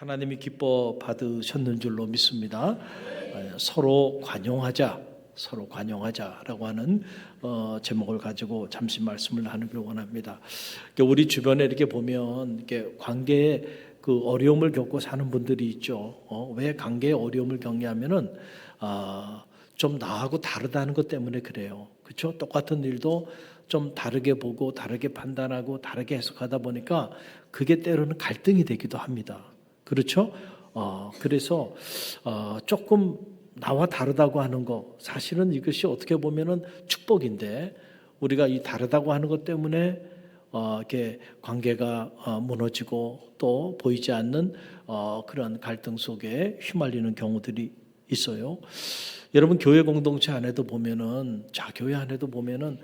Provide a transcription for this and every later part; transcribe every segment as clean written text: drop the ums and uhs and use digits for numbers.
하나님이 기뻐 받으셨는 줄로 믿습니다. 서로 관용하자라고 하는 제목을 가지고 잠시 말씀을 나누길 원합니다. 우리 주변에 이렇게 보면 이렇게 관계에 그 어려움을 겪고 사는 분들이 있죠. 왜 관계에 어려움을 겪냐면은 좀 나하고 다르다는 것 때문에 그래요. 그렇죠? 똑같은 일도 좀 다르게 보고 다르게 판단하고 다르게 해석하다 보니까 그게 때로는 갈등이 되기도 합니다. 그렇죠? 그래서 조금 나와 다르다고 하는 거, 사실은 이것이 어떻게 보면은 축복인데, 우리가 이 다르다고 하는 것 때문에 이렇게 관계가 무너지고 또 보이지 않는 그런 갈등 속에 휘말리는 경우들이 있어요. 여러분, 교회 공동체 안에도 보면은, 교회 안에도 보면은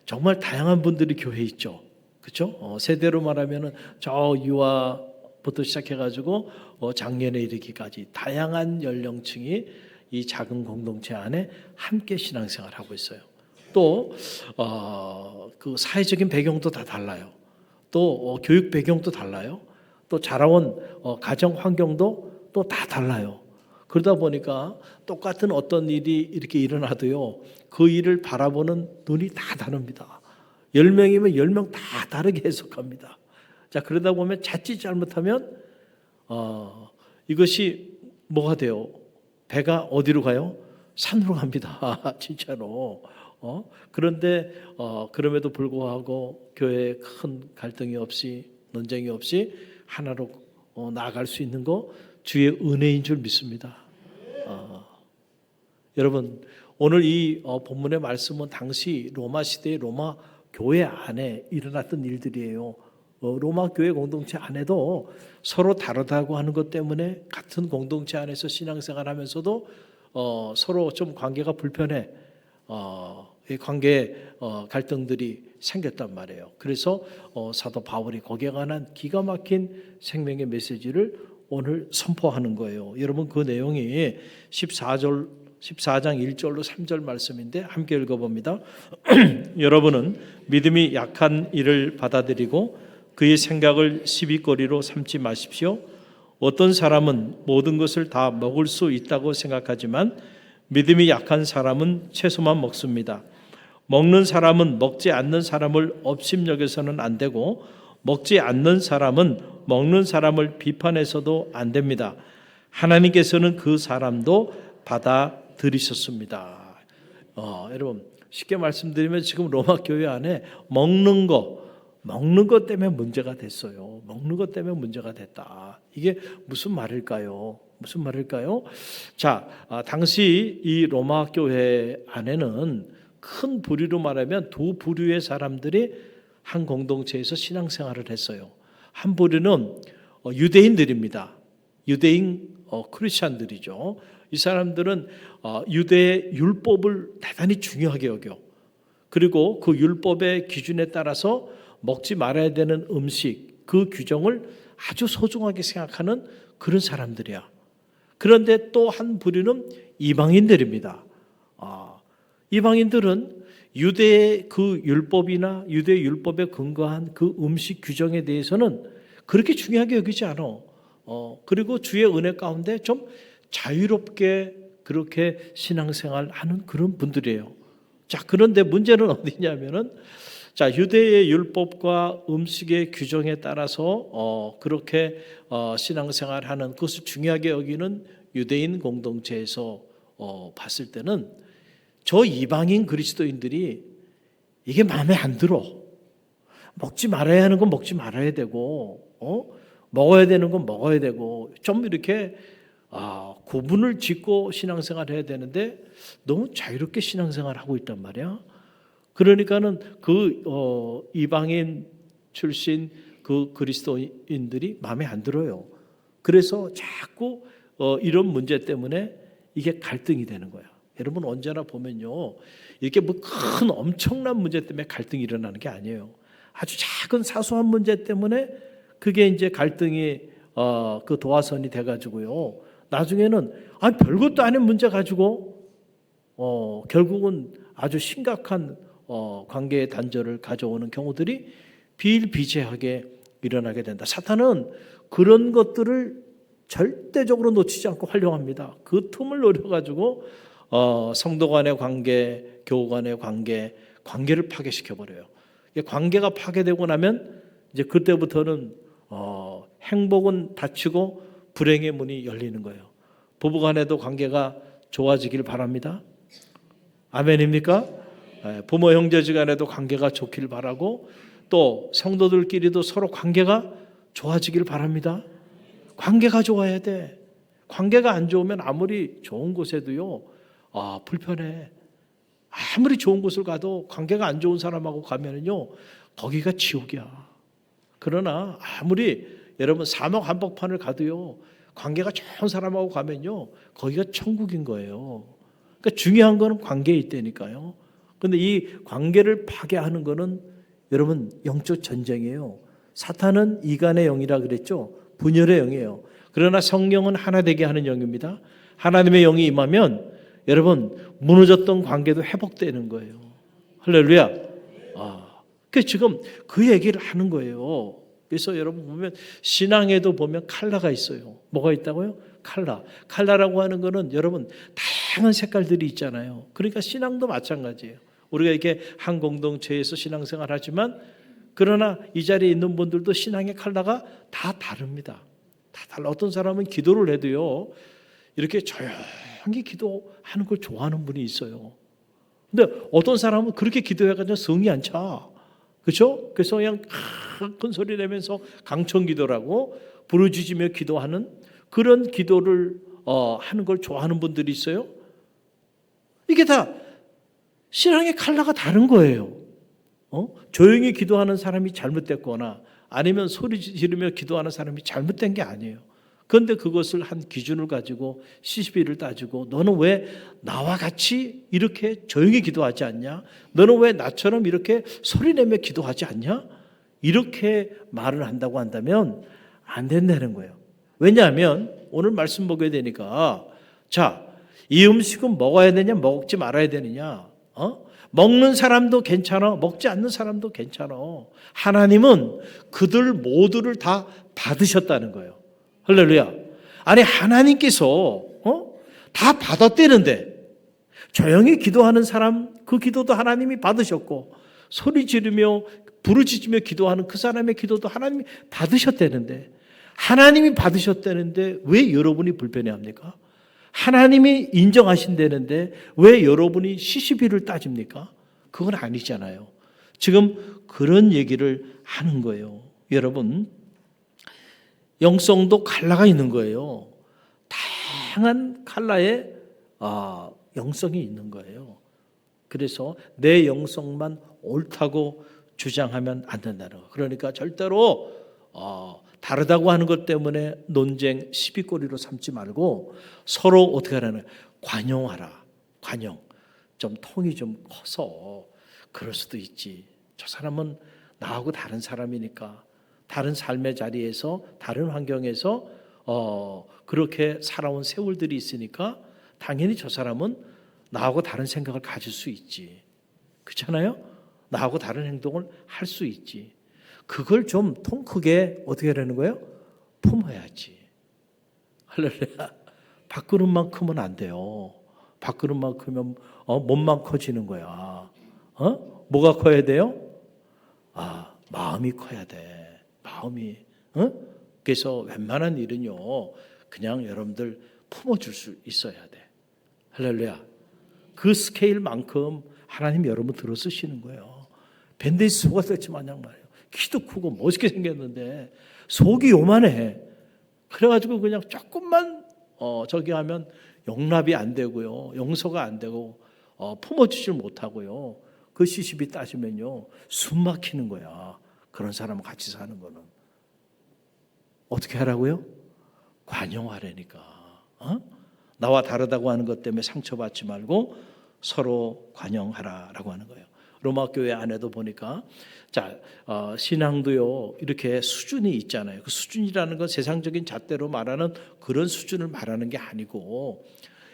정말 다양한 분들이 교회에 있죠. 그렇죠? 세대로 말하면은 저 유아부터 시작해가지고 장년에 이르기까지 다양한 연령층이 이 작은 공동체 안에 함께 신앙생활하고 있어요. 또 그 사회적인 배경도 다 달라요. 또 교육 배경도 달라요. 또 자라온 가정 환경도 또 다 달라요. 그러다 보니까 똑같은 어떤 일이 이렇게 일어나도요, 그 일을 바라보는 눈이 다 다릅니다. 10명이면 10명 다 다르게 해석합니다. 자, 그러다 보면 자칫 잘못하면 이것이 뭐가 돼요? 배가 어디로 가요? 산으로 갑니다. 진짜로. 그런데 그럼에도 불구하고 교회에 큰 갈등이 없이, 논쟁이 없이 하나로 나아갈 수 있는 거 주의 은혜인 줄 믿습니다. 여러분, 오늘 이 본문의 말씀은 당시 로마 시대의 로마 교회 안에 일어났던 일들이에요. 로마 교회 공동체 안에도 서로 다르다고 하는 것 때문에 같은 공동체 안에서 신앙생활하면서도 서로 좀 관계가 불편해, 이 관계 갈등들이 생겼단 말이에요. 그래서 사도 바울이 거기에 관한 기가 막힌 생명의 메시지를 오늘 선포하는 거예요. 여러분, 그 내용이 14장 1절로 3절 말씀인데 함께 읽어봅니다. 여러분은 믿음이 약한 이를 받아들이고 그의 생각을 시비거리로 삼지 마십시오. 어떤 사람은 모든 것을 다 먹을 수 있다고 생각하지만 믿음이 약한 사람은 채소만 먹습니다. 먹는 사람은 먹지 않는 사람을 업심여겨서는 안 되고 먹지 않는 사람은 먹는 사람을 비판해서도 안 됩니다. 하나님께서는 그 사람도 받아들이셨습니다. 여러분, 쉽게 말씀드리면 지금 로마 교회 안에 먹는 것 때문에 문제가 됐어요. 먹는 것 때문에 문제가 됐다. 이게 무슨 말일까요? 자, 당시 이 로마 교회 안에는 큰 부류로 말하면 두 부류의 사람들이 한 공동체에서 신앙생활을 했어요. 한 부류는 유대인들입니다. 유대인 크리스찬들이죠. 이 사람들은 유대의 율법을 대단히 중요하게 여겨. 그리고 그 율법의 기준에 따라서 먹지 말아야 되는 음식, 그 규정을 아주 소중하게 생각하는 그런 사람들이야. 그런데 또 한 부류는 이방인들입니다. 이방인들은 유대의 그 율법이나 유대 율법에 근거한 그 음식 규정에 대해서는 그렇게 중요하게 여기지 않아. 그리고 주의 은혜 가운데 좀 자유롭게 그렇게 신앙생활하는 그런 분들이에요. 자, 그런데 문제는 어디냐면은, 자, 유대의 율법과 음식의 규정에 따라서 그렇게 신앙생활하는 그것을 중요하게 여기는 유대인 공동체에서 봤을 때는 저 이방인 그리스도인들이 이게 마음에 안 들어. 먹지 말아야 하는 건 먹지 말아야 되고, 먹어야 되는 건 먹어야 되고, 좀 이렇게 구분을 짓고 신앙생활을 해야 되는데 너무 자유롭게 신앙생활을 하고 있단 말이야. 그러니까는 그 이방인 출신 그 그리스도인들이 마음에 안 들어요. 그래서 자꾸 이런 문제 때문에 이게 갈등이 되는 거야. 여러분, 언제나 보면요, 이렇게 뭐 큰 엄청난 문제 때문에 갈등이 일어나는 게 아니에요. 아주 작은 사소한 문제 때문에 그게 이제 갈등이 그 도화선이 돼가지고요, 나중에는 별것도 아닌 문제 가지고 결국은 아주 심각한 관계의 단절을 가져오는 경우들이 비일비재하게 일어나게 된다. 사탄은 그런 것들을 절대적으로 놓치지 않고 활용합니다. 그 틈을 노려가지고 성도 간의 관계, 교우 간의 관계를 파괴시켜 버려요. 관계가 파괴되고 나면 이제 그때부터는 행복은 닫히고 불행의 문이 열리는 거예요. 부부간에도 관계가 좋아지길 바랍니다. 아멘입니까? 부모 형제지간에도 관계가 좋길 바라고 또 성도들끼리도 서로 관계가 좋아지길 바랍니다. 관계가 좋아야 돼. 관계가 안 좋으면 아무리 좋은 곳에도요, 불편해. 아무리 좋은 곳을 가도 관계가 안 좋은 사람하고 가면은요, 거기가 지옥이야. 그러나 아무리 여러분 사막 한복판을 가도요, 관계가 좋은 사람하고 가면요, 거기가 천국인 거예요. 그러니까 중요한 거는 관계에 있다니까요. 그런데 이 관계를 파괴하는 거는 여러분 영적 전쟁이에요. 사탄은 이간의 영이라 그랬죠. 분열의 영이에요. 그러나 성령은 하나 되게 하는 영입니다. 하나님의 영이 임하면 여러분 무너졌던 관계도 회복되는 거예요. 할렐루야. 그 지금 그 얘기를 하는 거예요. 그래서 여러분 보면 신앙에도 보면 칼라가 있어요. 뭐가 있다고요? 칼라라고 하는 거는 여러분 다양한 색깔들이 있잖아요. 그러니까 신앙도 마찬가지예요. 우리가 이렇게 한 공동체에서 신앙생활 하지만 그러나 이 자리에 있는 분들도 신앙의 칼라가 다 다릅니다. 다 달라. 어떤 사람은 기도를 해도요, 이렇게 조용히 기도하는 걸 좋아하는 분이 있어요. 근데 어떤 사람은 그렇게 기도해가지고 성이 안 차. 그렇죠? 그래서 그냥 큰 소리 내면서 강청 기도라고 부르짖으며 기도하는 그런 기도를 하는 걸 좋아하는 분들이 있어요. 이게 다 신앙의 칼라가 다른 거예요. 조용히 기도하는 사람이 잘못됐거나 아니면 소리 지르며 기도하는 사람이 잘못된 게 아니에요. 그런데 그것을 한 기준을 가지고 시시비를 따지고 너는 왜 나와 같이 이렇게 조용히 기도하지 않냐? 너는 왜 나처럼 이렇게 소리내며 기도하지 않냐? 이렇게 말을 한다고 한다면 안 된다는 거예요. 왜냐하면 오늘 말씀 보게 되니까 자, 이 음식은 먹어야 되냐 먹지 말아야 되느냐? 먹는 사람도 괜찮아. 먹지 않는 사람도 괜찮아. 하나님은 그들 모두를 다 받으셨다는 거예요. 할렐루야. 아니 하나님께서 다 받았대는데 조용히 기도하는 사람 그 기도도 하나님이 받으셨고 소리 지르며 부르짖으며 기도하는 그 사람의 기도도 하나님이 받으셨다는데 하나님이 받으셨다는데 왜 여러분이 불편해합니까? 하나님이 인정하신다는데 왜 여러분이 시시비를 따집니까? 그건 아니잖아요. 지금 그런 얘기를 하는 거예요. 여러분 영성도 칼라가 있는 거예요. 다양한 칼라의 영성이 있는 거예요. 그래서 내 영성만 옳다고 주장하면 안 된다는 거예요. 그러니까 절대로 다르다고 하는 것 때문에 논쟁, 시비거리로 삼지 말고 서로 어떻게 하라는 거예요? 관용하라. 관용. 좀 통이 좀 커서 그럴 수도 있지. 저 사람은 나하고 다른 사람이니까 다른 삶의 자리에서 다른 환경에서 그렇게 살아온 세월들이 있으니까 당연히 저 사람은 나하고 다른 생각을 가질 수 있지. 그렇잖아요? 나하고 다른 행동을 할 수 있지. 그걸 좀 통 크게 어떻게 하라는 거예요? 품어야지. 할렐루야. 밥그릇만 크면 안 돼요. 밥그릇만 크면 몸만 커지는 거야. 뭐가 커야 돼요? 마음이 커야 돼. 마음이. 그래서 웬만한 일은요, 그냥 여러분들 품어줄 수 있어야 돼. 할렐루야. 그 스케일만큼 하나님 여러분 들어쓰시는 거예요. 밴데지 속아 뜯지 마냥 말이에요. 키도 크고 멋있게 생겼는데 속이 요만해. 그래가지고 그냥 조금만 저기 하면 용납이 안 되고요, 용서가 안 되고 품어주질 못하고요. 그 시시비 따지면요 숨 막히는 거야. 그런 사람과 같이 사는 거는 어떻게 하라고요? 관용하라니까. 나와 다르다고 하는 것 때문에 상처받지 말고 서로 관용하라라고 하는 거예요. 로마 교회 안에도 보니까 신앙도요 이렇게 수준이 있잖아요. 그 수준이라는 건 세상적인 잣대로 말하는 그런 수준을 말하는 게 아니고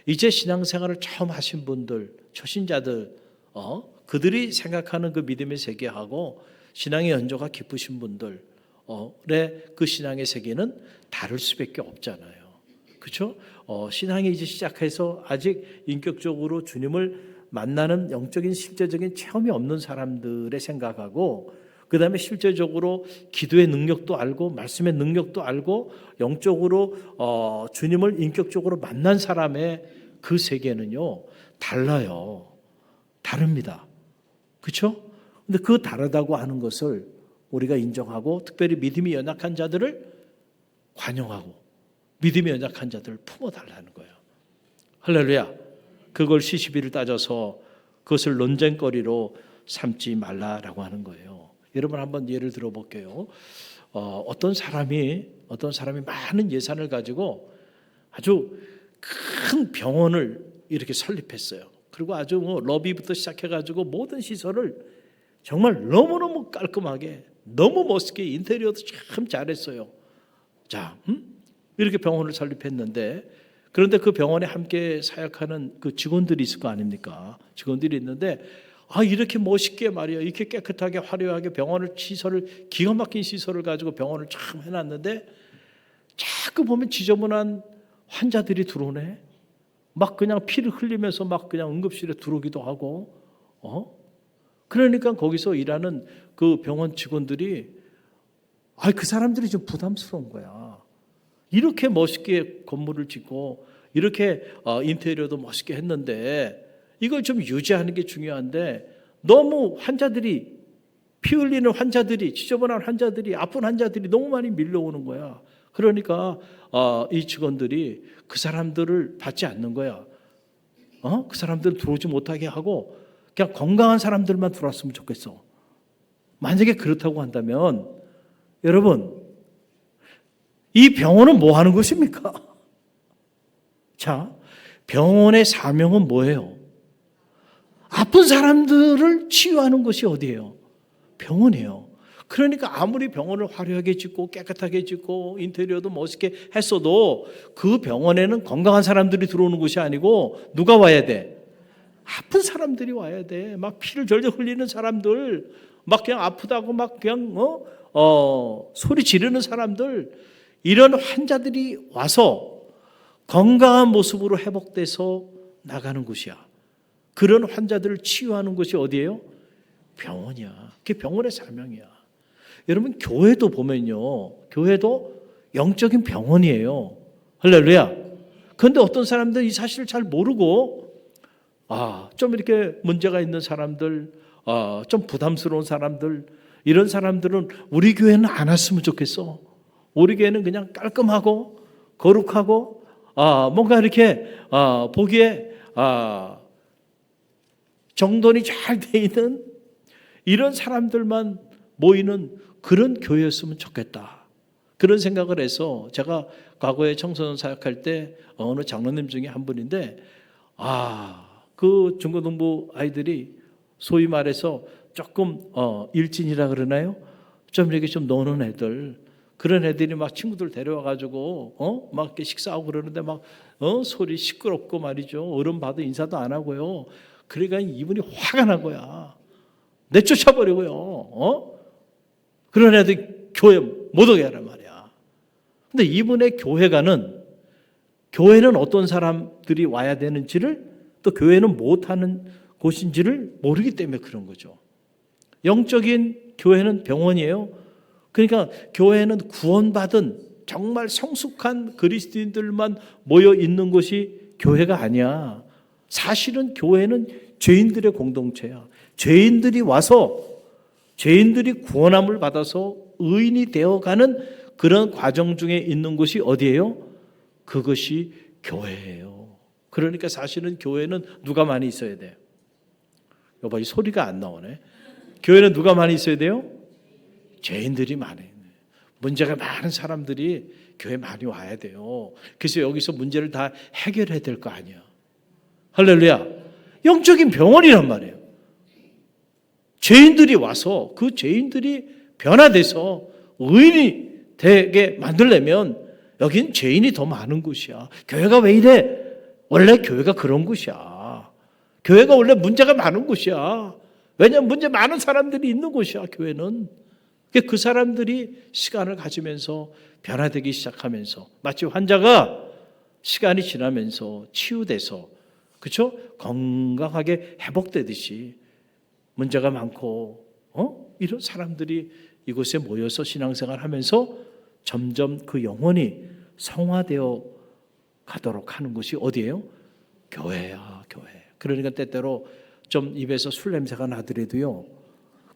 이제 신앙생활을 처음 하신 분들, 초신자들, 그들이 생각하는 그 믿음의 세계하고 신앙의 연조가 깊으신 분들의 그 신앙의 세계는 다를 수밖에 없잖아요. 그렇죠? 신앙이 이제 시작해서 아직 인격적으로 주님을 만나는 영적인 실제적인 체험이 없는 사람들의 생각하고, 그 다음에 실제적으로 기도의 능력도 알고 말씀의 능력도 알고 영적으로 주님을 인격적으로 만난 사람의 그 세계는요 달라요. 다릅니다. 그렇죠? 근데 그 다르다고 하는 것을 우리가 인정하고, 특별히 믿음이 연약한 자들을 관용하고 믿음이 연약한 자들을 품어달라는 거예요. 할렐루야. 그걸 시시비를 따져서 그것을 논쟁거리로 삼지 말라라고 하는 거예요. 여러분 한번 예를 들어볼게요. 어떤 사람이 많은 예산을 가지고 아주 큰 병원을 이렇게 설립했어요. 그리고 아주 러비부터 시작해가지고 모든 시설을 정말 너무너무 깔끔하게 너무 멋있게 인테리어도 참 잘했어요. 자, 이렇게 병원을 설립했는데, 그런데 그 병원에 함께 사역하는 그 직원들이 있을 거 아닙니까? 직원들이 있는데 이렇게 멋있게 말이야, 이렇게 깨끗하게 화려하게 병원을 시설을 기가 막힌 시설을 가지고 병원을 참 해놨는데 자꾸 보면 지저분한 환자들이 들어오네. 막 그냥 피를 흘리면서 막 그냥 응급실에 들어오기도 하고, 그러니까 거기서 일하는 그 병원 직원들이 그 사람들이 좀 부담스러운 거야. 이렇게 멋있게 건물을 짓고 이렇게 인테리어도 멋있게 했는데 이걸 좀 유지하는 게 중요한데 너무 환자들이, 피 흘리는 환자들이, 지저분한 환자들이, 아픈 환자들이 너무 많이 밀려오는 거야. 그러니까 이 직원들이 그 사람들을 받지 않는 거야. 그 사람들 들어오지 못하게 하고 그냥 건강한 사람들만 들어왔으면 좋겠어. 만약에 그렇다고 한다면 여러분, 이 병원은 뭐 하는 것입니까? 자, 병원의 사명은 뭐예요? 아픈 사람들을 치유하는 것이 어디예요? 병원이에요. 그러니까 아무리 병원을 화려하게 짓고 깨끗하게 짓고 인테리어도 멋있게 했어도 그 병원에는 건강한 사람들이 들어오는 곳이 아니고 누가 와야 돼? 아픈 사람들이 와야 돼. 막 피를 절절 흘리는 사람들, 막 그냥 아프다고 막 그냥 소리 지르는 사람들, 이런 환자들이 와서 건강한 모습으로 회복돼서 나가는 곳이야. 그런 환자들을 치유하는 곳이 어디예요? 병원이야. 그게 병원의 사명이야. 여러분, 교회도 보면요, 교회도 영적인 병원이에요. 할렐루야. 그런데 어떤 사람들이 이 사실을 잘 모르고 좀 이렇게 문제가 있는 사람들, 좀 부담스러운 사람들, 이런 사람들은 우리 교회는 안 왔으면 좋겠어. 우리 교회는 그냥 깔끔하고 거룩하고 뭔가 이렇게 보기에 정돈이 잘 돼 있는 이런 사람들만 모이는 그런 교회였으면 좋겠다. 그런 생각을 해서 제가 과거에 청소년 사역할 때 어느 장로님 중에 한 분인데 그 중고등부 아이들이 소위 말해서 조금 일진이라 그러나요? 좀 이렇게 좀 노는 애들, 그런 애들이 막 친구들 데려와가지고 막 이렇게 식사하고 그러는데 막 소리 시끄럽고 말이죠. 어른 봐도 인사도 안 하고요. 그러니까 이분이 화가 난 거야. 내쫓아버리고요. 그런 애들 교회 못 오게 하란 말이야. 근데 이분의 교회는 어떤 사람들이 와야 되는지를, 또 교회는 못하는 곳인지를 모르기 때문에 그런 거죠. 영적인 교회는 병원이에요. 그러니까 교회는 구원받은 정말 성숙한 그리스도인들만 모여 있는 곳이 교회가 아니야. 사실은 교회는 죄인들의 공동체야. 죄인들이 와서 죄인들이 구원함을 받아서 의인이 되어가는 그런 과정 중에 있는 곳이 어디예요? 그것이 교회예요. 그러니까 사실은 교회는 누가 많이 있어야 돼요? 여보, 이 소리가 안 나오네. 교회는 누가 많이 있어야 돼요? 죄인들이 많아요. 문제가 많은 사람들이 교회 많이 와야 돼요. 그래서 여기서 문제를 다 해결해야 될 거 아니야. 할렐루야. 영적인 병원이란 말이에요. 죄인들이 와서 그 죄인들이 변화돼서 의인이 되게 만들려면 여긴 죄인이 더 많은 곳이야. 교회가 왜 이래? 원래 교회가 그런 곳이야. 교회가 원래 문제가 많은 곳이야. 왜냐하면 문제 많은 사람들이 있는 곳이야, 교회는. 그 사람들이 시간을 가지면서 변화되기 시작하면서, 마치 환자가 시간이 지나면서 치유돼서 그렇죠? 건강하게 회복되듯이 문제가 많고 이런 사람들이 이곳에 모여서 신앙생활 하면서 점점 그 영혼이 성화되어 가도록 하는 곳이 어디예요? 교회야, 교회. 그러니까 때때로 좀 입에서 술 냄새가 나더라도요,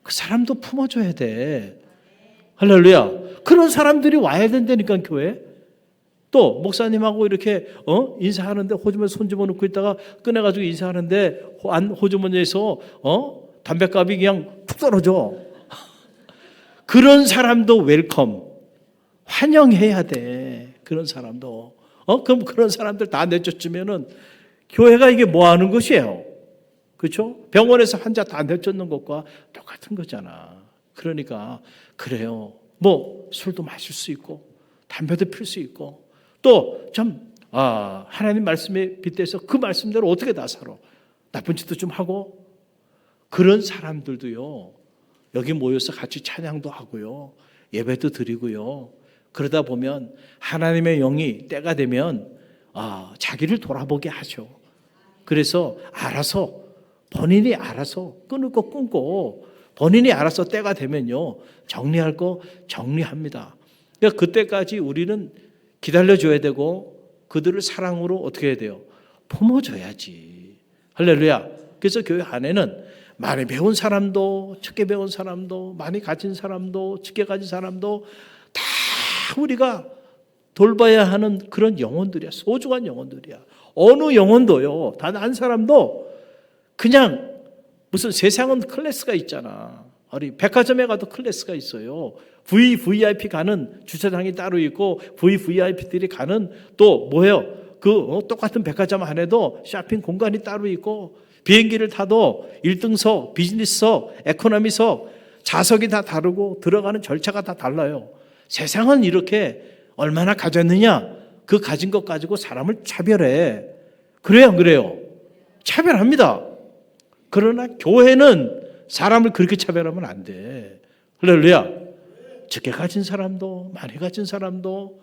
그 사람도 품어줘야 돼. 할렐루야. 그런 사람들이 와야 된다니까, 교회. 또 목사님하고 이렇게 인사하는데 호주머니 손 집어넣고 있다가 꺼내가지고 인사하는데 호주머니에서 담뱃갑이 그냥 툭 떨어져. 그런 사람도 웰컴, 환영해야 돼. 그런 사람도. 그럼 그런 사람들 다 내쫓으면은 교회가 이게 뭐 하는 것이에요? 그렇죠? 병원에서 환자 다 내쫓는 것과 똑같은 거잖아. 그러니까 그래요. 뭐 술도 마실 수 있고 담배도 필 수 있고 또 좀 하나님 말씀에 빗대서 그 말씀대로 어떻게 다 살아? 나쁜 짓도 좀 하고 그런 사람들도요. 여기 모여서 같이 찬양도 하고요. 예배도 드리고요. 그러다 보면 하나님의 영이 때가 되면 자기를 돌아보게 하죠. 그래서 알아서 본인이 알아서 끊을 거 끊고 본인이 알아서 때가 되면요. 정리할 거 정리합니다. 그러니까 그때까지 우리는 기다려줘야 되고 그들을 사랑으로 어떻게 해야 돼요? 품어줘야지. 할렐루야. 그래서 교회 안에는 많이 배운 사람도 적게 배운 사람도 많이 가진 사람도 적게 가진 사람도 다 우리가 돌봐야 하는 그런 영혼들이야. 소중한 영혼들이야. 어느 영혼도요. 단 한 사람도 그냥 무슨 세상은 클래스가 있잖아. 우리 백화점에 가도 클래스가 있어요. VVIP 가는 주차장이 따로 있고 VVIP들이 가는 또 뭐예요? 똑같은 백화점 안에도 쇼핑 공간이 따로 있고 비행기를 타도 1등석, 비즈니스석, 에코노미석 좌석이 다 다르고 들어가는 절차가 다 달라요. 세상은 이렇게 얼마나 가졌느냐? 그 가진 것 가지고 사람을 차별해. 그래요, 안 그래요? 차별합니다. 그러나 교회는 사람을 그렇게 차별하면 안 돼. 할렐루야. 적게 가진 사람도 많이 가진 사람도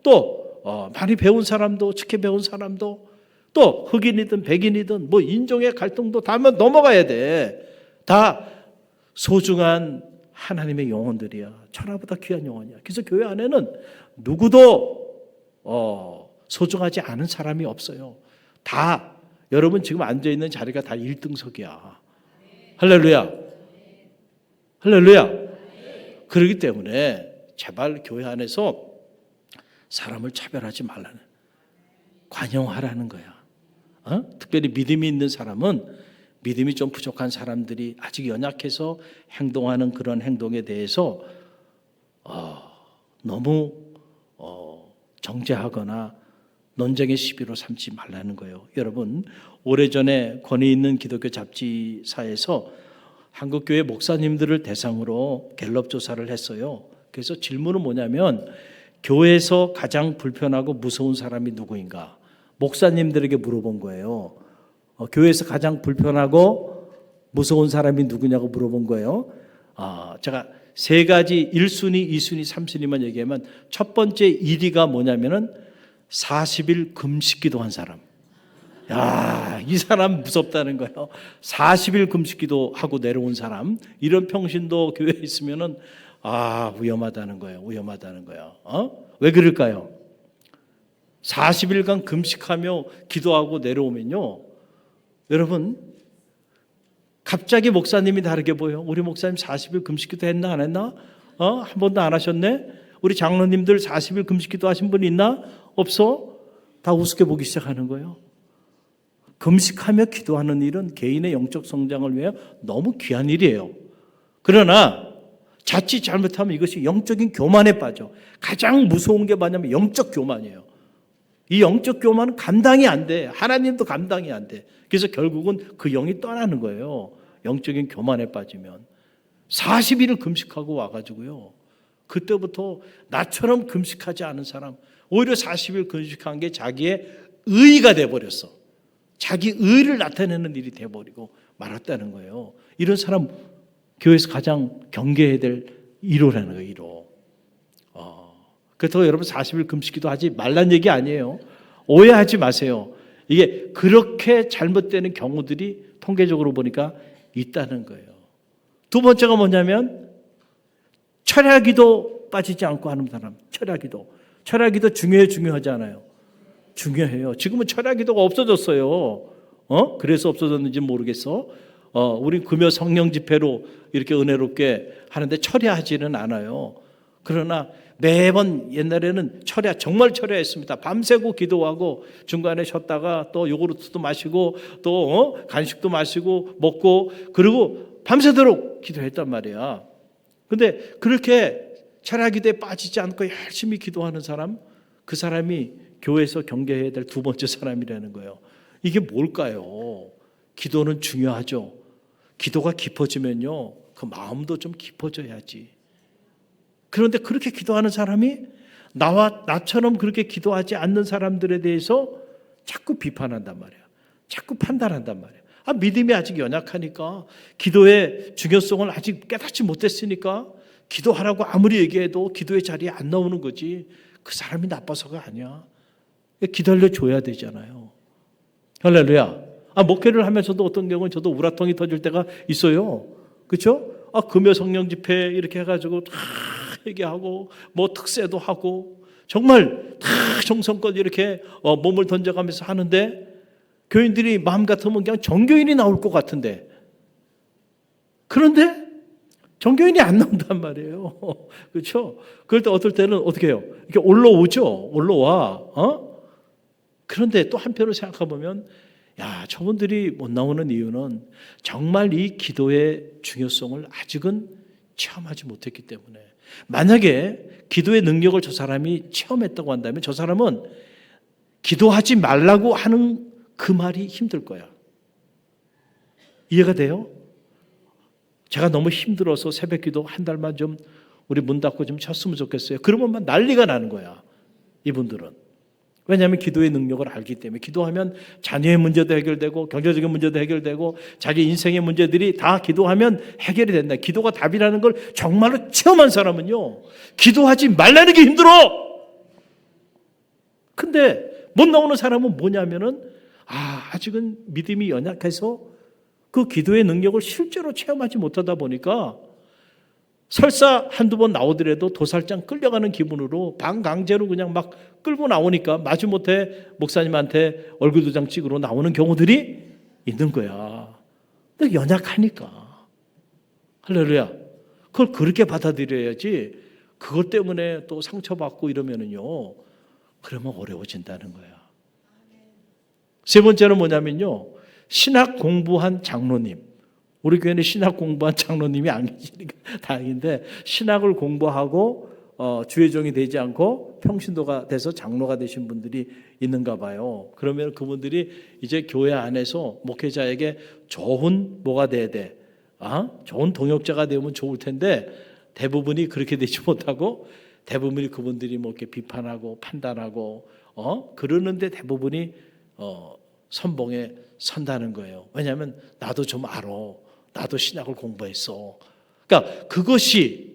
또 많이 배운 사람도 적게 배운 사람도 또 흑인이든 백인이든 뭐 인종의 갈등도 다 넘어가야 돼. 다 소중한 하나님의 영혼들이야. 천하보다 귀한 영혼이야. 그래서 교회 안에는 누구도 소중하지 않은 사람이 없어요. 다 여러분 지금 앉아있는 자리가 다 1등석이야. 할렐루야. 할렐루야. 그렇기 때문에 제발 교회 안에서 사람을 차별하지 말라는, 관용하라는 거야. 특별히 믿음이 있는 사람은 믿음이 좀 부족한 사람들이 아직 연약해서 행동하는 그런 행동에 대해서 너무 정죄하거나 논쟁의 시비로 삼지 말라는 거예요. 여러분, 오래전에 권위 있는 기독교 잡지사에서 한국교회 목사님들을 대상으로 갤럽 조사를 했어요. 그래서 질문은 뭐냐면 교회에서 가장 불편하고 무서운 사람이 누구인가? 목사님들에게 물어본 거예요. 교회에서 가장 불편하고 무서운 사람이 누구냐고 물어본 거예요. 제가 세 가지 1순위, 2순위, 3순위만 얘기하면 첫 번째 1위가 뭐냐면은 40일 금식 기도한 사람. 야, 이 사람 무섭다는 거예요. 40일 금식 기도하고 내려온 사람. 이런 평신도 교회에 있으면은 위험하다는 거예요. 위험하다는 거예요. 왜 그럴까요? 40일간 금식하며 기도하고 내려오면요. 여러분, 갑자기 목사님이 다르게 보여. 우리 목사님 40일 금식 기도 했나 안 했나? 한 번도 안 하셨네? 우리 장로님들 40일 금식 기도 하신 분 있나? 없어? 다 우습게 보기 시작하는 거예요. 금식하며 기도하는 일은 개인의 영적 성장을 위해 너무 귀한 일이에요. 그러나 자칫 잘못하면 이것이 영적인 교만에 빠져. 가장 무서운 게 뭐냐면 영적 교만이에요. 이 영적 교만은 감당이 안 돼. 하나님도 감당이 안 돼. 그래서 결국은 그 영이 떠나는 거예요. 영적인 교만에 빠지면. 40일을 금식하고 와가지고요. 그때부터 나처럼 금식하지 않은 사람, 오히려 40일 금식한 게 자기의 의의가 돼버렸어. 자기 의의를 나타내는 일이 돼버리고 말았다는 거예요. 이런 사람 교회에서 가장 경계해야 될 1호라는 거예요. 1호. 그렇다고 여러분 40일 금식기도 하지 말란 얘기 아니에요. 오해하지 마세요. 이게 그렇게 잘못되는 경우들이 통계적으로 보니까 있다는 거예요. 두 번째가 뭐냐면 철야기도 빠지지 않고 하는 사람. 철야기도 중요하지 않아요. 중요해요. 지금은 철야기도가 없어졌어요. 그래서 없어졌는지 모르겠어. 우리 금요 성령 집회로 이렇게 은혜롭게 하는데 철야하지는 않아요. 그러나 매번 옛날에는 정말 철야했습니다. 밤새고 기도하고 중간에 쉬었다가 또 요구르트도 마시고 또 간식도 마시고 먹고 그리고 밤새도록 기도했단 말이야. 근데 그렇게 철야기도에 빠지지 않고 열심히 기도하는 사람, 그 사람이 교회에서 경계해야 될 두 번째 사람이라는 거예요. 이게 뭘까요? 기도는 중요하죠. 기도가 깊어지면요, 그 마음도 좀 깊어져야지. 그런데 그렇게 기도하는 사람이 나처럼 그렇게 기도하지 않는 사람들에 대해서 자꾸 비판한단 말이야. 자꾸 판단한단 말이야. 믿음이 아직 연약하니까, 기도의 중요성을 아직 깨닫지 못했으니까 기도하라고 아무리 얘기해도 기도의 자리에 안 나오는 거지. 그 사람이 나빠서가 아니야. 기다려줘야 되잖아요. 할렐루야. 목회를 하면서도 어떤 경우는 저도 우라통이 터질 때가 있어요. 그렇죠? 금요 성령 집회 이렇게 해가지고 다 얘기하고 뭐 특세도 하고 정말 다 정성껏 이렇게 몸을 던져가면서 하는데 교인들이 마음 같으면 그냥 정교인이 나올 것 같은데, 그런데 정교인이 안 나온단 말이에요. 그렇죠? 그럴 때 어떨 때는 어떻게 해요? 이렇게 올라와. 그런데 또 한편으로 생각해 보면, 저분들이 못 나오는 이유는 정말 이 기도의 중요성을 아직은 체험하지 못했기 때문에, 만약에 기도의 능력을 저 사람이 체험했다고 한다면 저 사람은 기도하지 말라고 하는 그 말이 힘들 거야. 이해가 돼요? 제가 너무 힘들어서 새벽기도 한 달만 좀 우리 문 닫고 좀 쳤으면 좋겠어요. 그러면 막 난리가 나는 거야, 이분들은. 왜냐하면 기도의 능력을 알기 때문에. 기도하면 자녀의 문제도 해결되고 경제적인 문제도 해결되고 자기 인생의 문제들이 다 기도하면 해결이 된다. 기도가 답이라는 걸 정말로 체험한 사람은요, 기도하지 말라는 게 힘들어. 근데 못 나오는 사람은 뭐냐면은 아직은 믿음이 연약해서 그 기도의 능력을 실제로 체험하지 못하다 보니까 설사 한두 번 나오더라도 도살장 끌려가는 기분으로 반강제로 그냥 막 끌고 나오니까 마지못해 목사님한테 얼굴 도장 찍으러 나오는 경우들이 있는 거야. 근데 연약하니까. 할렐루야. 그걸 그렇게 받아들여야지, 그것 때문에 또 상처받고 이러면은요, 그러면 어려워진다는 거야. 세 번째는 뭐냐면요, 신학 공부한 장로님. 우리 교회는 신학 공부한 장로님이 안 계시니까 다행인데, 신학을 공부하고 주의종이 되지 않고 평신도가 돼서 장로가 되신 분들이 있는가 봐요. 그러면 그분들이 이제 교회 안에서 목회자에게 좋은 뭐가 돼야 돼? 좋은 동역자가 되면 좋을 텐데 대부분이 그렇게 되지 못하고, 대부분이 그분들이 뭐 이렇게 비판하고 판단하고 그러는데 대부분이 선봉에 선다는 거예요. 왜냐하면 나도 좀 알아. 나도 신학을 공부했어. 그러니까 그것이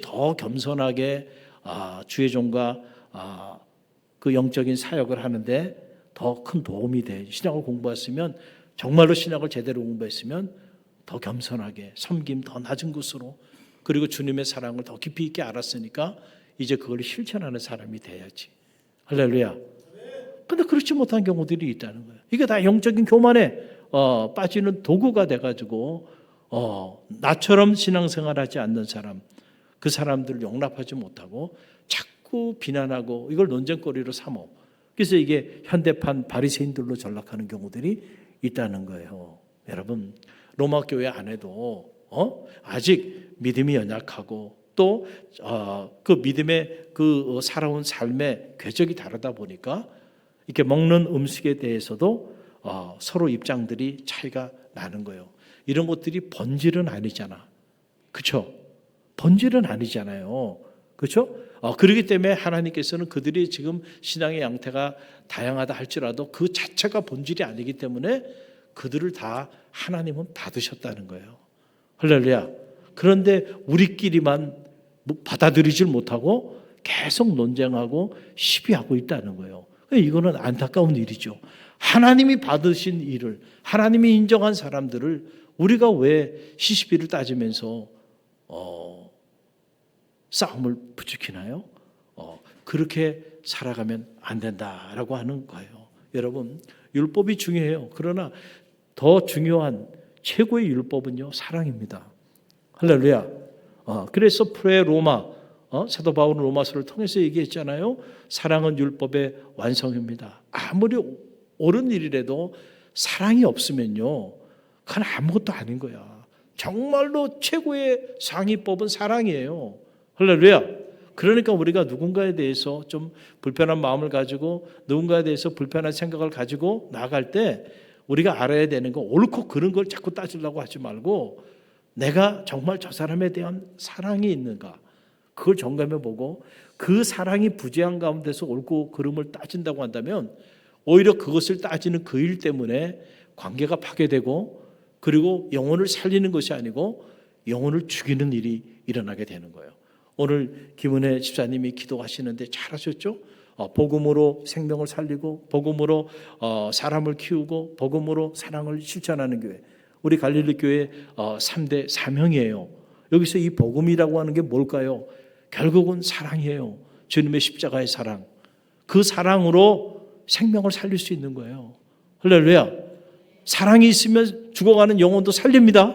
더 겸손하게 주의 종과 그 영적인 사역을 하는데 더 큰 도움이 돼. 신학을 공부했으면, 정말로 신학을 제대로 공부했으면 더 겸손하게 섬김 더 낮은 곳으로, 그리고 주님의 사랑을 더 깊이 있게 알았으니까 이제 그걸 실천하는 사람이 돼야지. 할렐루야. 근데 그렇지 못한 경우들이 있다는 거예요. 이게 다 영적인 교만에 빠지는 도구가 돼가지고 나처럼 신앙생활하지 않는 사람, 그 사람들을 용납하지 못하고 자꾸 비난하고 이걸 논쟁거리로 삼어. 그래서 이게 현대판 바리새인들로 전락하는 경우들이 있다는 거예요. 여러분, 로마 교회 안에도 아직 믿음이 연약하고 또 그 믿음의 그 살아온 삶의 궤적이 다르다 보니까 이렇게 먹는 음식에 대해서도 서로 입장들이 차이가 나는 거예요. 이런 것들이 본질은 아니잖아. 그렇죠? 본질은 아니잖아요. 그렇죠? 그렇기 때문에 하나님께서는 그들이 지금 신앙의 양태가 다양하다 할지라도 그 자체가 본질이 아니기 때문에 그들을 다 하나님은 받으셨다는 거예요. 할렐루야. 그런데 우리끼리만 받아들이질 못하고 계속 논쟁하고 시비하고 있다는 거예요. 이거는 안타까운 일이죠. 하나님이 받으신 일을, 하나님이 인정한 사람들을 우리가 왜 시시비를 따지면서 싸움을 부추기나요? 그렇게 살아가면 안 된다라고 하는 거예요. 여러분, 율법이 중요해요. 그러나 더 중요한 최고의 율법은요, 사랑입니다. 할렐루야. 그래서 프레 로마, 사도 바울은 로마서를 통해서 얘기했잖아요. 사랑은 율법의 완성입니다. 아무리 옳은 일이라도 사랑이 없으면요, 그건 아무것도 아닌 거야. 정말로 최고의 상위법은 사랑이에요. 할렐루야. 그러니까 우리가 누군가에 대해서 좀 불편한 마음을 가지고 누군가에 대해서 불편한 생각을 가지고 나아갈 때 우리가 알아야 되는 거, 옳고 그른 걸 자꾸 따지려고 하지 말고 내가 정말 저 사람에 대한 사랑이 있는가, 그걸 점검해 보고 그 사랑이 부재한 가운데서 옳고 그름을 따진다고 한다면 오히려 그것을 따지는 그 일 때문에 관계가 파괴되고 그리고 영혼을 살리는 것이 아니고 영혼을 죽이는 일이 일어나게 되는 거예요. 오늘 김은혜 집사님이 기도하시는데 잘하셨죠? 복음으로 생명을 살리고 복음으로 사람을 키우고 복음으로 사랑을 실천하는 교회, 우리 갈릴리 교회 3대 사명이에요. 여기서 이 복음이라고 하는 게 뭘까요? 결국은 사랑이에요. 주님의 십자가의 사랑. 그 사랑으로 생명을 살릴 수 있는 거예요. 할렐루야. 사랑이 있으면 죽어가는 영혼도 살립니다.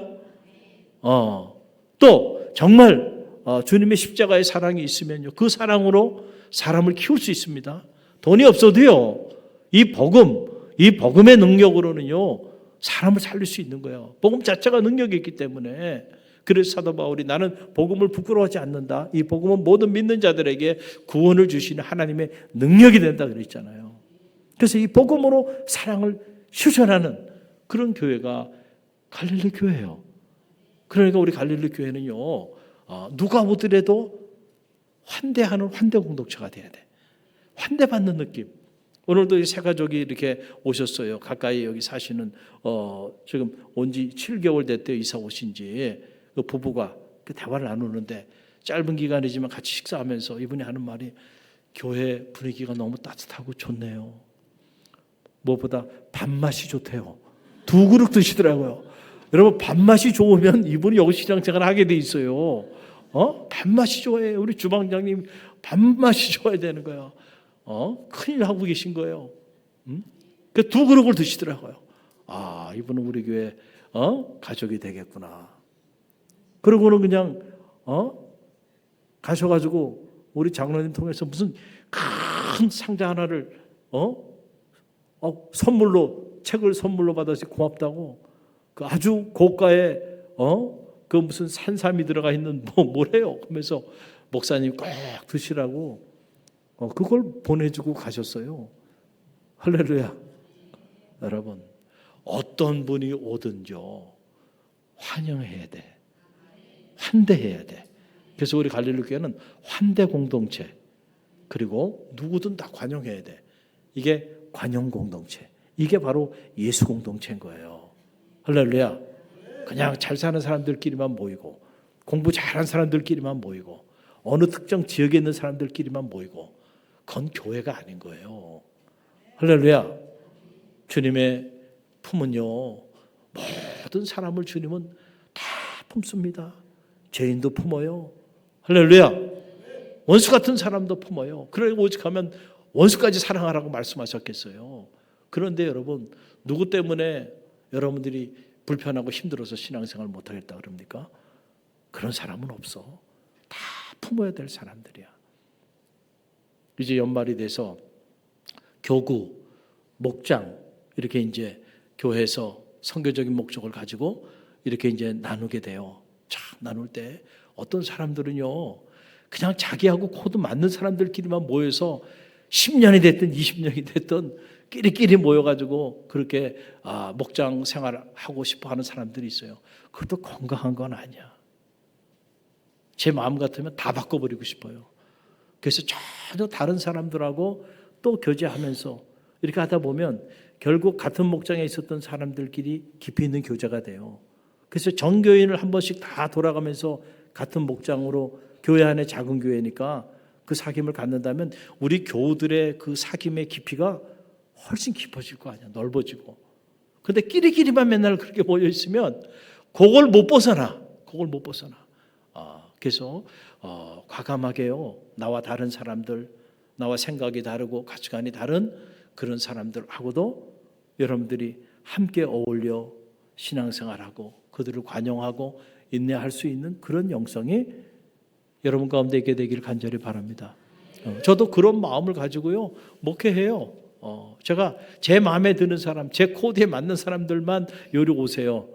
또 정말 주님의 십자가의 사랑이 있으면요, 그 사랑으로 사람을 키울 수 있습니다. 돈이 없어도요, 이 복음의 능력으로는요, 사람을 살릴 수 있는 거예요. 복음 자체가 능력이 있기 때문에. 그래서 사도 바울이 나는 복음을 부끄러워하지 않는다. 이 복음은 모든 믿는 자들에게 구원을 주시는 하나님의 능력이 된다 그랬잖아요. 그래서 이 복음으로 사랑을 실천하는 그런 교회가 갈릴리 교회예요. 그러니까 우리 갈릴리 교회는요, 누가 오더라도 환대하는 환대 공동체가 돼야 돼. 환대받는 느낌. 오늘도 이 세 가족이 이렇게 오셨어요. 가까이 여기 사시는 지금 온 지 7개월 됐대요. 이사 오신 지. 그 부부가 그 대화를 나누는데 짧은 기간이지만 같이 식사하면서 이분이 하는 말이 교회 분위기가 너무 따뜻하고 좋네요. 무엇보다 밥맛이 좋대요. 2그릇 드시더라고요. 여러분, 밥맛이 좋으면 이분이 여기 신앙생활을 하게 돼 있어요. 밥맛이 좋아요. 우리 주방장님 밥맛이 좋아야 되는 거예요. 큰일 하고 계신 거예요. 그 2그릇을 드시더라고요. 이분은 우리 교회 가족이 되겠구나. 그러고는 그냥 가셔가지고 우리 장로님 통해서 무슨 큰 상자 하나를 책을 선물로 받아서 고맙다고, 그 아주 고가의 그 무슨 산삼이 들어가 있는 뭐래요 하면서 목사님 꼭 드시라고 그걸 보내주고 가셨어요. 할렐루야. 여러분, 어떤 분이 오든지요, 환영해야 돼. 환대해야 돼. 그래서 우리 갈릴리 교회는 환대 공동체, 그리고 누구든 다 관용해야 돼. 이게 관용 공동체. 이게 바로 예수 공동체인 거예요. 할렐루야. 그냥 잘 사는 사람들끼리만 모이고 공부 잘하는 사람들끼리만 모이고 어느 특정 지역에 있는 사람들끼리만 모이고 그건 교회가 아닌 거예요. 할렐루야. 주님의 품은요, 모든 사람을 주님은 다 품습니다. 죄인도 품어요. 할렐루야. 원수 같은 사람도 품어요. 그러고 오직하면 원수까지 사랑하라고 말씀하셨겠어요. 그런데 여러분, 누구 때문에 여러분들이 불편하고 힘들어서 신앙생활 못하겠다 그럽니까? 그런 사람은 없어. 다 품어야 될 사람들이야. 이제 연말이 돼서 교구, 목장 이렇게 이제 교회에서 선교적인 목적을 가지고 이렇게 이제 나누게 돼요. 나눌 때 어떤 사람들은요, 그냥 자기하고 코드 맞는 사람들끼리만 모여서 10년이 됐든 20년이 됐든 끼리끼리 모여가지고 그렇게 목장 생활을 하고 싶어 하는 사람들이 있어요. 그것도 건강한 건 아니야. 제 마음 같으면 다 바꿔버리고 싶어요. 그래서 전혀 다른 사람들하고 또 교제하면서 이렇게 하다 보면 결국 같은 목장에 있었던 사람들끼리 깊이 있는 교제가 돼요. 그래서 전교인을 한 번씩 다 돌아가면서 같은 목장으로, 교회 안에 작은 교회니까 그 사귐을 갖는다면 우리 교우들의 그 사귐의 깊이가 훨씬 깊어질 거 아니야. 넓어지고. 근데 끼리끼리만 맨날 그렇게 모여 있으면 그걸 못 벗어나. 그래서 과감하게요. 나와 다른 사람들, 나와 생각이 다르고 가치관이 다른 그런 사람들하고도 여러분들이 함께 어울려 신앙생활하고 그들을 관용하고 인내할 수 있는 그런 영성이 여러분 가운데 있게 되기를 간절히 바랍니다. 저도 그런 마음을 가지고요 목회해요. 제가 제 마음에 드는 사람, 제 코드에 맞는 사람들만 여기 오세요.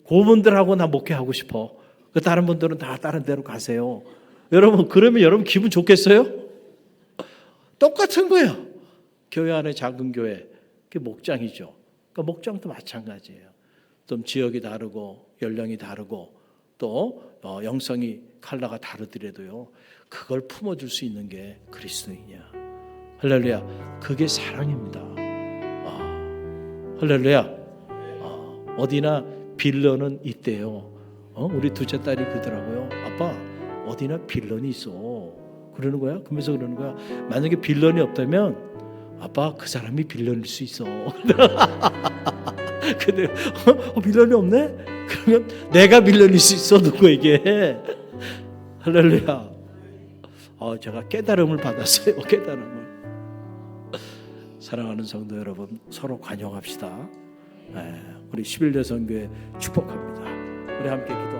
그분들하고 나 목회하고 싶어. 다른 분들은 다 다른 데로 가세요. 여러분, 그러면 여러분 기분 좋겠어요? 똑같은 거예요. 교회 안에 작은 교회, 그게 목장이죠. 그러니까 목장도 마찬가지예요. 좀 지역이 다르고 연령이 다르고 또 영성이 컬러가 다르더라도요. 그걸 품어줄 수 있는 게 그리스도인이야. 할렐루야. 그게 사랑입니다. 할렐루야. 어디나 빌런은 있대요. 우리 둘째 딸이 그러더라고요. 아빠, 어디나 빌런이 있어. 그러는 거야? 그러면서 그러는 거야. 만약에 빌런이 없다면 아빠, 그 사람이 빌런일 수 있어. 근데 빌런이 없네? 그러면 내가 빌런일 수 있어. 누구에게? 할렐루야. 제가 깨달음을 받았어요. 깨달음을. 사랑하는 성도 여러분, 서로 관용합시다. 우리 11대 선교회 축복합니다. 우리 함께 기도.